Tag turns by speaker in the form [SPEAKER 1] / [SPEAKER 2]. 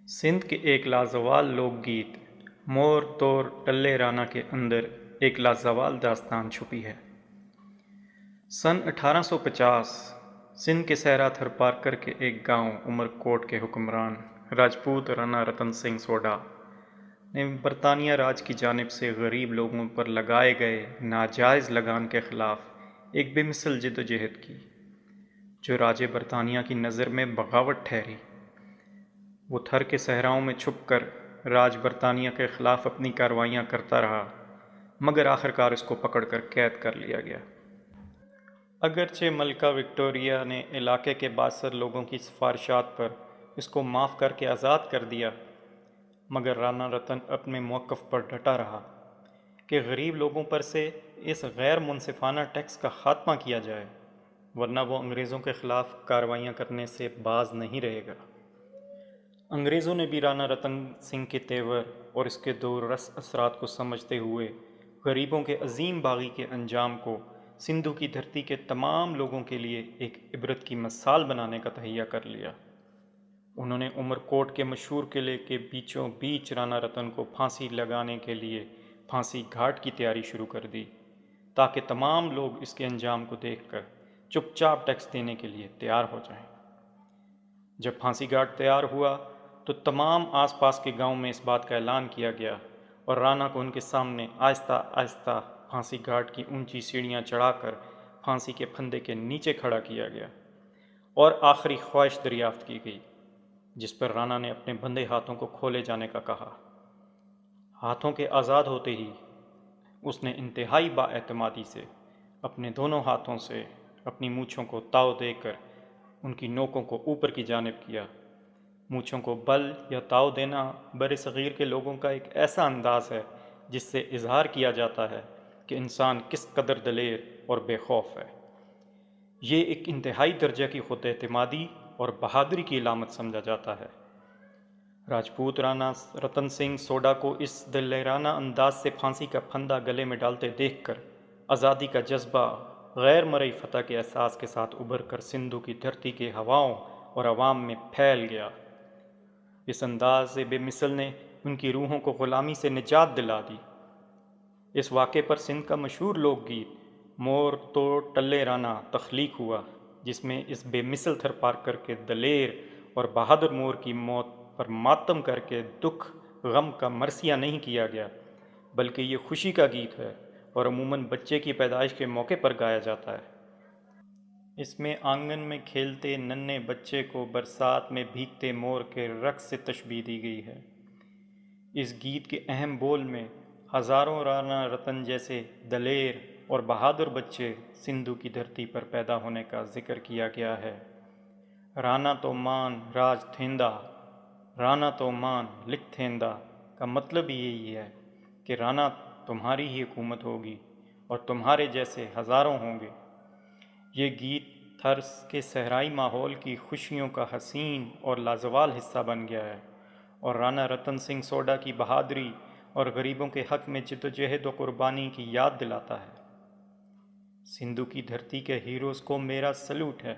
[SPEAKER 1] سندھ کے ایک لازوال لوک گیت مور تور ٹلے رانا کے اندر ایک لازوال داستان چھپی ہے۔ سن 1850 سندھ کے صحرا تھرپارکر کے ایک گاؤں عمر کوٹ کے حکمران راجپوت رانا رتن سنگھ سوڈا نے برطانیہ راج کی جانب سے غریب لوگوں پر لگائے گئے ناجائز لگان کے خلاف ایک بے مثل جد و جہد کی، جو راج برطانیہ کی نظر میں بغاوت ٹھہری۔ وہ تھر کے صحراؤں میں چھپ کر راج برطانیہ کے خلاف اپنی کارروائیاں کرتا رہا، مگر آخرکار اس کو پکڑ کر قید کر لیا گیا۔ اگرچہ ملکہ وکٹوریہ نے علاقے کے بااثر لوگوں کی سفارشات پر اس کو معاف کر کے آزاد کر دیا، مگر رانا رتن اپنے موقف پر ڈٹا رہا کہ غریب لوگوں پر سے اس غیر منصفانہ ٹیکس کا خاتمہ کیا جائے، ورنہ وہ انگریزوں کے خلاف کارروائیاں کرنے سے باز نہیں رہے گا۔ انگریزوں نے بھی رانا رتن سنگھ کے تیور اور اس کے دور رس اثرات کو سمجھتے ہوئے غریبوں کے عظیم باغی کے انجام کو سندھو کی دھرتی کے تمام لوگوں کے لیے ایک عبرت کی مثال بنانے کا تہیہ کر لیا۔ انہوں نے عمر کوٹ کے مشہور قلعے کے بیچوں بیچ رانا رتن کو پھانسی لگانے کے لیے پھانسی گھاٹ کی تیاری شروع کر دی، تاکہ تمام لوگ اس کے انجام کو دیکھ کر چپ چاپ ٹیکس دینے کے لیے تیار ہو جائیں۔ جب پھانسی گھاٹ تیار ہوا تو تمام آس پاس کے گاؤں میں اس بات کا اعلان کیا گیا اور رانا کو ان کے سامنے آہستہ آہستہ پھانسی گھاٹ کی اونچی سیڑھیاں چڑھا کر پھانسی کے پھندے کے نیچے کھڑا کیا گیا اور آخری خواہش دریافت کی گئی، جس پر رانا نے اپنے بندھے ہاتھوں کو کھولے جانے کا کہا۔ ہاتھوں کے آزاد ہوتے ہی اس نے انتہائی با اعتمادی سے اپنے دونوں ہاتھوں سے اپنی مونچھوں کو تاؤ دے کر ان کی نوکوں کو اوپر کی جانب کیا۔ مونچھوں کو بل یا تاؤ دینا بر صغیر کے لوگوں کا ایک ایسا انداز ہے جس سے اظہار کیا جاتا ہے کہ انسان کس قدر دلیر اور بے خوف ہے۔ یہ ایک انتہائی درجہ کی خود اعتمادی اور بہادری کی علامت سمجھا جاتا ہے۔ راجپوت رانا رتن سنگھ سوڈا کو اس دلیرانہ انداز سے پھانسی کا پھندا گلے میں ڈالتے دیکھ کر آزادی کا جذبہ غیر مرئی فتح کے احساس کے ساتھ ابھر کر سندھو کی دھرتی کے ہواؤں اور عوام میں پھیل گیا۔ اس انداز بے مثل نے ان کی روحوں کو غلامی سے نجات دلا دی۔ اس واقعے پر سندھ کا مشہور لوک گیت مور توڑ ٹلے رانا تخلیق ہوا، جس میں اس بے مثل تھرپارکر کے دلیر اور بہادر مور کی موت پر ماتم کر کے دکھ غم کا مرثیہ نہیں کیا گیا، بلکہ یہ خوشی کا گیت ہے اور عموماً بچے کی پیدائش کے موقع پر گایا جاتا ہے۔ اس میں آنگن میں کھیلتے ننھے بچے کو برسات میں بھیگتے مور کے رقص سے تشبیہ دی گئی ہے۔ اس گیت کے اہم بول میں ہزاروں رانا رتن جیسے دلیر اور بہادر بچے سندھو کی دھرتی پر پیدا ہونے کا ذکر کیا گیا ہے۔ رانا تو مان راج تھیندا، رانا تو مان لکھ تھیندا کا مطلب یہی ہے کہ رانا تمہاری ہی حکومت ہوگی اور تمہارے جیسے ہزاروں ہوں گے۔ یہ گیت تھر کے صحرائی ماحول کی خوشیوں کا حسین اور لازوال حصہ بن گیا ہے اور رانا رتن سنگھ سوڈا کی بہادری اور غریبوں کے حق میں جد و جہد و قربانی کی یاد دلاتا ہے۔ سندھو کی دھرتی کے ہیروز کو میرا سلوٹ ہے۔